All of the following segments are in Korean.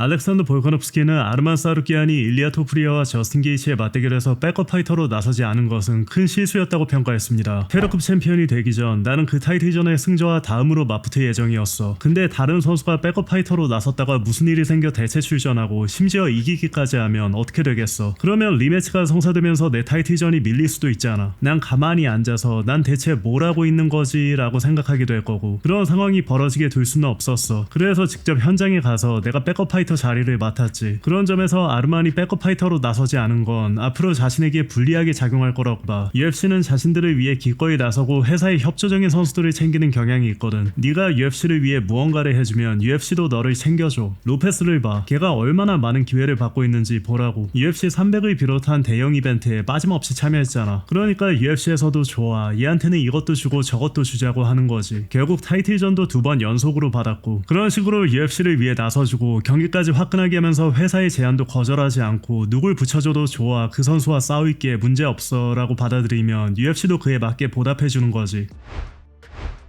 알렉산더 볼카nov스키는 아르만 사루키안이 일리아 토프리아와 저스틴 게이츠의 맞대결에서 백업 파이터로 나서지 않은 것은 큰 실수였다고 평가했습니다. 페러급 챔피언이 되기 전 나는 그 타이틀전의 승자와 다음으로 맞붙을 예정이었어. 근데 다른 선수가 백업 파이터로 나섰다가 무슨 일이 생겨 대체 출전하고 심지어 이기기까지 하면 어떻게 되겠어. 그러면 리매치가 성사되면서 내 타이틀전이 밀릴 수도 있잖아. 난 가만히 앉아서 난 대체 뭘 하고 있는 거지 라고 생각하게 될 거고, 그런 상황이 벌어지게 둘 수는 없었어. 그래서 직접 현장에 가서 내가 백업 파이터 자리를 맡았지. 그런 점에서 아르만이 백업 파이터로 나서지 않은 건 앞으로 자신에게 불리하게 작용할 거라고 봐. UFC는 자신들을 위해 기꺼이 나서고 회사의 협조적인 선수들을 챙기는 경향이 있거든. 네가 UFC를 위해 무언가를 해주면 UFC도 너를 챙겨줘. 로페스를 봐. 걔가 얼마나 많은 기회를 받고 있는지 보라고. UFC 300을 비롯한 대형 이벤트에 빠짐없이 참여했잖아. 그러니까 UFC에서도 좋아, 얘한테는 이것도 주고 저것도 주자고 하는 거지. 결국 타이틀전도 2번 연속으로 받았고, 그런 식으로 UFC를 위해 나서주고 경기까지 화끈하게 하면서 회사의 제안도 거절하지 않고 누굴 붙여줘도 좋아, 그 선수와 싸울게, 문제없어 라고 받아들이면 UFC도 그에 맞게 보답해주는 거지.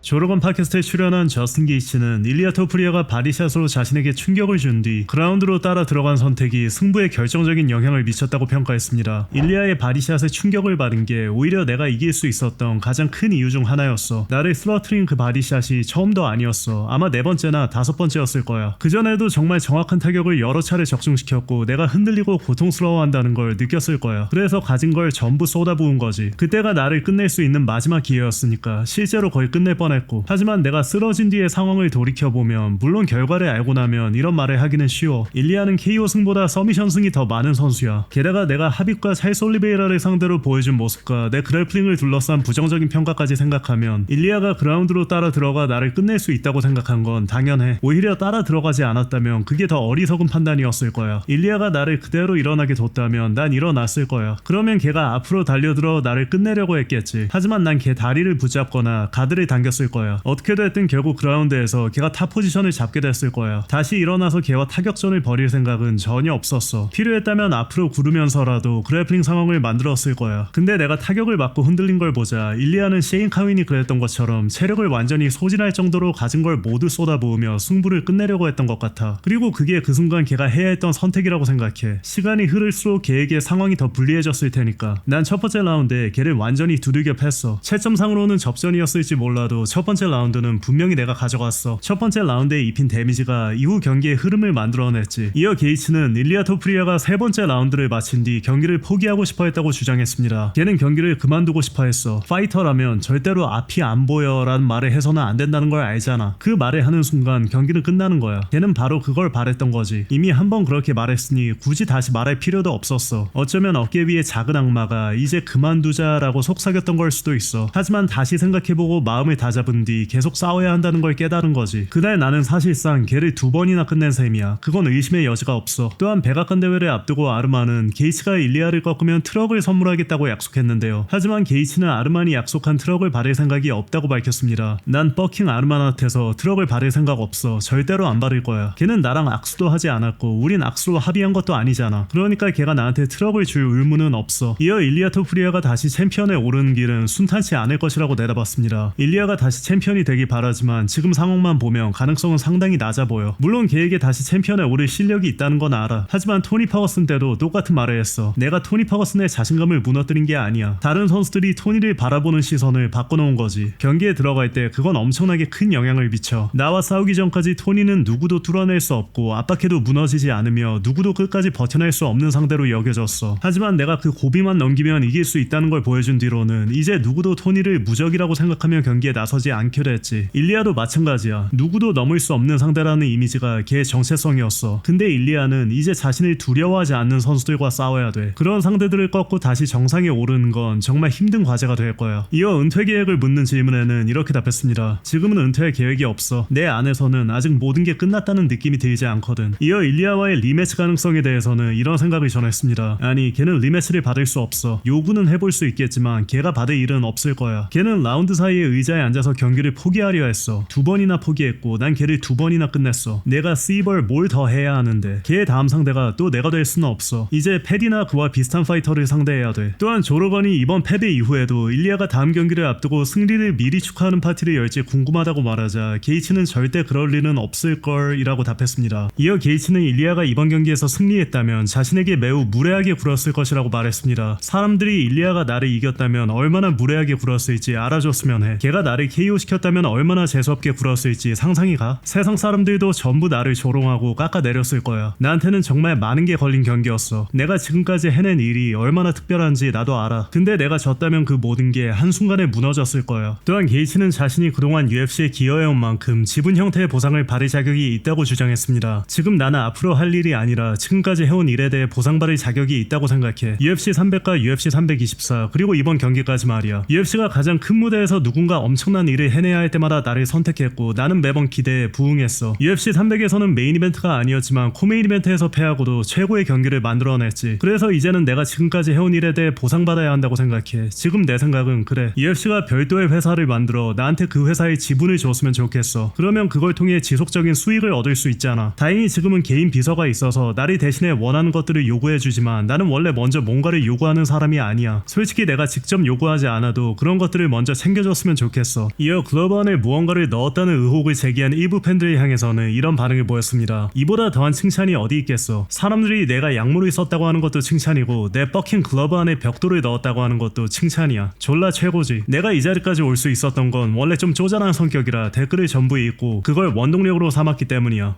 조로건 팟캐스트에 출연한 저스틴 게이츠는 일리아 토프리아가 바디샷으로 자신에게 충격을 준 뒤 그라운드로 따라 들어간 선택이 승부에 결정적인 영향을 미쳤다고 평가했습니다. 일리아의 바디샷에 충격을 받은 게 오히려 내가 이길 수 있었던 가장 큰 이유 중 하나였어. 나를 쓰러트린 그 바디샷이 처음도 아니었어. 아마 4번째나 5번째였을 거야. 그전에도 정말 정확한 타격을 여러 차례 적중시켰고 내가 흔들리고 고통스러워한다는 걸 느꼈을 거야. 그래서 가진 걸 전부 쏟아부은 거지. 그때가 나를 끝낼 수 있는 마지막 기회였으니까 실제로 거의 끝낼 뻔했고, 하지만 내가 쓰러진 뒤의 상황을 돌이켜보면, 물론 결과를 알고 나면 이런 말을 하기는 쉬워. 일리아는 KO 승보다 서미션 승이 더 많은 선수야. 게다가 내가 하빕과 찰스 올리베이라를 상대로 보여준 모습과 내 그래플링을 둘러싼 부정적인 평가까지 생각하면 일리아가 그라운드로 따라 들어가 나를 끝낼 수 있다고 생각한 건 당연해. 오히려 따라 들어가지 않았다면 그게 더 어리석은 판단이었을 거야. 일리아가 나를 그대로 일어나게 뒀다면 난 일어났을 거야. 그러면 걔가 앞으로 달려들어 나를 끝내려고 했겠지. 하지만 난 걔 다리를 붙잡거나 가드를 당겼을 거야. 어떻게 됐든 결국 그라운드에서 걔가 탑 포지션을 잡게 됐을 거야. 다시 일어나서 걔와 타격전을 벌일 생각은 전혀 없었어. 필요했다면 앞으로 구르면서라도 그래플링 상황을 만들었을 거야. 근데 내가 타격을 맞고 흔들린 걸 보자 일리아는 셰인 카윈이 그랬던 것처럼 체력을 완전히 소진할 정도로 가진 걸 모두 쏟아부으며 승부를 끝내려고 했던 것 같아. 그리고 그게 그 순간 걔가 해야 했던 선택이라고 생각해. 시간이 흐를수록 걔에게 상황이 더 불리해졌을 테니까. 난 첫 번째 라운드에 걔를 완전히 두들겨 팼어. 채점상으로는 접전이었을지 몰라도 첫 번째 라운드는 분명히 내가 가져갔어. 첫 번째 라운드에 입힌 데미지가 이후 경기의 흐름을 만들어냈지. 이어 게이츠는 일리아 토프리아가 세 번째 라운드를 마친 뒤 경기를 포기하고 싶어 했다고 주장했습니다. 걔는 경기를 그만두고 싶어 했어. 파이터라면 절대로 앞이 안 보여 라는 말을 해서는 안 된다는 걸 알잖아. 그 말을 하는 순간 경기는 끝나는 거야. 걔는 바로 그걸 바랬던 거지. 이미 한번 그렇게 말했으니 굳이 다시 말할 필요도 없었어. 어쩌면 어깨 위에 작은 악마가 이제 그만두자라고 속삭였던 걸 수도 있어. 하지만 다시 생각해보고 마음을 다잡은 뒤 계속 싸워야 한다는 걸 깨달은 거지. 그날 나는 사실상 걔를 2번이나 끝낸 셈이야. 그건 의심의 여지가 없어. 또한 백악관 대회를 앞두고 아르만은 게이츠가 일리아를 꺾으면 트럭을 선물하겠다고 약속했는데요. 하지만 게이츠는 아르만이 약속한 트럭을 받을 생각이 없다고 밝혔습니다. 난 버킹 아르만한테서 트럭을 받을 생각 없어. 절대로 안 받을 거야. 걔는 나랑 악수도 하지 않았고 우린 악수로 합의한 것도 아니잖아. 그러니까 걔가 나한테 트럭을 줄 의무는 없어. 이어 일리아 토프리아가 다시 챔피언에 오르는 길은 순탄치 않을 것이라고 내다봤습니다. 일리아가 다시 챔피언이 되길 바라지만 지금 상황만 보면 가능성은 상당히 낮아 보여. 물론 걔에게 다시 챔피언에 오를 실력이 있다는 건 알아. 하지만 토니 퍼거슨 때도 똑같은 말을 했어. 내가 토니 퍼거슨의 자신감을 무너뜨린 게 아니야. 다른 선수들이 토니를 바라보는 시선을 바꿔놓은 거지. 경기에 들어갈 때 그건 엄청나게 큰 영향을 미쳐. 나와 싸우기 전까지 토니는 누구도 뚫어낼 수 없고 압박해도 무너지지 않으며 누구도 끝까지 버텨낼 수 없는 상대로 여겨졌어. 하지만 내가 그 고비만 넘기면 이길 수 있다는 걸 보여준 뒤로는 이제 누구도 토니를 무적이라고 생각하며 경기에 나서지 않기로 했지. 일리아도 마찬가지야. 누구도 넘을 수 없는 상대라는 이미지가 걔의 정체성이었어. 근데 일리아는 이제 자신을 두려워하지 않는 선수들과 싸워야 돼. 그런 상대들을 꺾고 다시 정상에 오르는 건 정말 힘든 과제가 될 거야. 이어 은퇴 계획을 묻는 질문에는 이렇게 답했습니다. 지금은 은퇴할 계획이 없어. 내 안에서는 아직 모든 게 끝났다는 느낌이 들지 않거든. 이어 일리아와의 리매치 가능성에 대해서는 이런 생각을 전했습니다. 아니, 걔는 리매치를 받을 수 없어. 요구는 해볼 수 있겠지만 걔가 받을 일은 없을 거야. 걔는 라운드 사이에 의자에 앉아서 앞에서 경기를 포기하려 했어. 2번이나 포기했고 난 걔를 2번이나 끝냈어. 내가 씨벌 뭘 더 해야 하는데 걔의 다음 상대가 또 내가 될 수는 없어. 이제 패디나 그와 비슷한 파이터를 상대해야 돼. 또한 조르건이 이번 패배 이후에도 일리아가 다음 경기를 앞두고 승리를 미리 축하하는 파티를 열지 궁금하다고 말하자 게이츠는 절대 그럴 리는 없을걸 이라고 답했습니다. 이어 게이츠는 일리아가 이번 경기에서 승리했다면 자신에게 매우 무례하게 굴었을 것이라고 말했습니다. 사람들이 일리아가 나를 이겼다면 얼마나 무례하게 굴었을지 알아줬으면 해. 걔가 나를 KO 시켰다면 얼마나 재수없게 굴었을지 상상이 가. 세상 사람들도 전부 나를 조롱하고 깎아내렸을 거야. 나한테는 정말 많은 게 걸린 경기였어. 내가 지금까지 해낸 일이 얼마나 특별한지 나도 알아. 근데 내가 졌다면 그 모든 게 한순간에 무너졌을 거야. 또한 게이츠는 자신이 그동안 UFC에 기여해온 만큼 지분 형태의 보상을 받을 자격이 있다고 주장했습니다. 지금 나는 앞으로 할 일이 아니라 지금까지 해온 일에 대해 보상받을 자격이 있다고 생각해. UFC 300과 UFC 324 그리고 이번 경기까지 말이야. UFC가 가장 큰 무대에서 누군가 엄청난 일을 해내야 할 때마다 나를 선택했고 나는 매번 기대에 부응했어. UFC 300에서는 메인 이벤트가 아니었지만 코메인 이벤트에서 패하고도 최고의 경기를 만들어냈지. 그래서 이제는 내가 지금까지 해온 일에 대해 보상받아야 한다고 생각해. 지금 내 생각은 그래. UFC가 별도의 회사를 만들어 나한테 그 회사의 지분을 줬으면 좋겠어. 그러면 그걸 통해 지속적인 수익을 얻을 수 있잖아. 다행히 지금은 개인 비서가 있어서 나를 대신해 원하는 것들을 요구해주지만 나는 원래 먼저 뭔가를 요구하는 사람이 아니야. 솔직히 내가 직접 요구하지 않아도 그런 것들을 먼저 챙겨줬으면 좋겠어. 이어 글러브 안에 무언가를 넣었다는 의혹을 제기한 일부 팬들을 향해서는 이런 반응을 보였습니다. 이보다 더한 칭찬이 어디 있겠어. 사람들이 내가 약물을 썼다고 하는 것도 칭찬이고 내 뻑힌 글러브 안에 벽돌을 넣었다고 하는 것도 칭찬이야. 졸라 최고지. 내가 이 자리까지 올 수 있었던 건 원래 좀 쪼잔한 성격이라 댓글을 전부 읽고 그걸 원동력으로 삼았기 때문이야.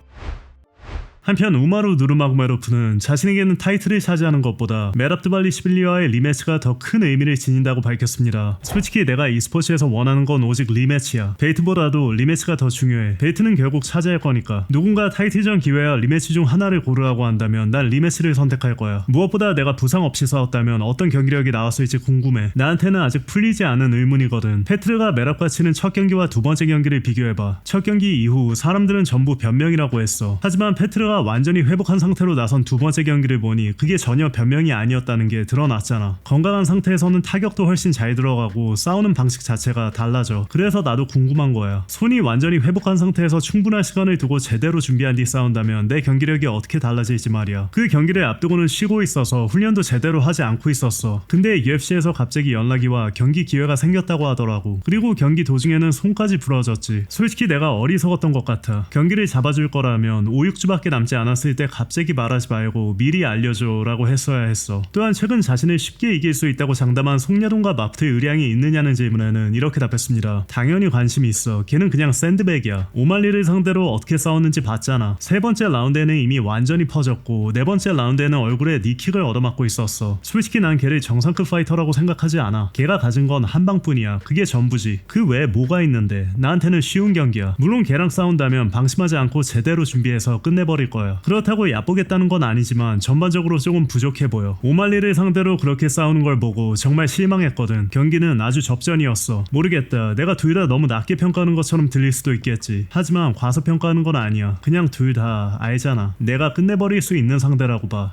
한편 우마루 누르마고메로프는 자신에게는 타이틀을 차지하는 것보다 메랍드발리 시빌리와의 리매치가 더 큰 의미를 지닌다고 밝혔습니다. 솔직히 내가 e스포츠에서 원하는 건 오직 리매치야. 벨트보다도 리매치가 더 중요해. 벨트는 결국 차지할 거니까. 누군가 타이틀전 기회와 리매치 중 하나를 고르라고 한다면 난 리매치를 선택할 거야. 무엇보다 내가 부상 없이 싸웠다면 어떤 경기력이 나왔을지 궁금해. 나한테는 아직 풀리지 않은 의문이거든. 페트르가 메랍과 치는 첫 경기와 두 번째 경기를 비교해봐. 첫 경기 이후 사람들은 전부 변명이라고 했어. 하지만 페트르가 완전히 회복한 상태로 나선 두 번째 경기를 보니 그게 전혀 변명이 아니었다는 게 드러났잖아. 건강한 상태에서는 타격도 훨씬 잘 들어가고 싸우는 방식 자체가 달라져. 그래서 나도 궁금한 거야. 손이 완전히 회복한 상태에서 충분한 시간을 두고 제대로 준비한 뒤 싸운다면 내 경기력이 어떻게 달라질지 말이야. 그 경기를 앞두고는 쉬고 있어서 훈련도 제대로 하지 않고 있었어. 근데 UFC에서 갑자기 연락이 와 경기 기회가 생겼다고 하더라고. 그리고 경기 도중에는 손까지 부러졌지. 솔직히 내가 어리석었던 것 같아. 경기를 잡아줄 거라면 5-6주밖에 남지 않았을 때 갑자기 말하지 말고 미리 알려줘 라고 했어야 했어. 또한 최근 자신을 쉽게 이길 수 있다고 장담한 송야동과 마프트의 의량이 있느냐는 질문에는 이렇게 답했습니다. 당연히 관심이 있어. 걔는 그냥 샌드백이야. 오말리를 상대로 어떻게 싸웠는지 봤잖아. 세 번째 라운드에는 이미 완전히 퍼졌고 네 번째 라운드에는 얼굴에 니킥을 얻어맞고 있었어. 솔직히 난 걔를 정상급 파이터라고 생각하지 않아. 걔가 가진 건 한 방뿐이야. 그게 전부지. 그 외에 뭐가 있는데. 나한테는 쉬운 경기야. 물론 걔랑 싸운다면 방심하지 않고 제대로 준비해서 끝내버릴 거야. 그렇다고 얕보겠다는 건 아니지만 전반적으로 조금 부족해 보여. 오말리를 상대로 그렇게 싸우는 걸 보고 정말 실망했거든. 경기는 아주 접전이었어. 모르겠다. 내가 둘 다 너무 낮게 평가하는 것처럼 들릴 수도 있겠지. 하지만 과소평가하는 건 아니야. 그냥 둘 다 알잖아. 내가 끝내버릴 수 있는 상대라고 봐.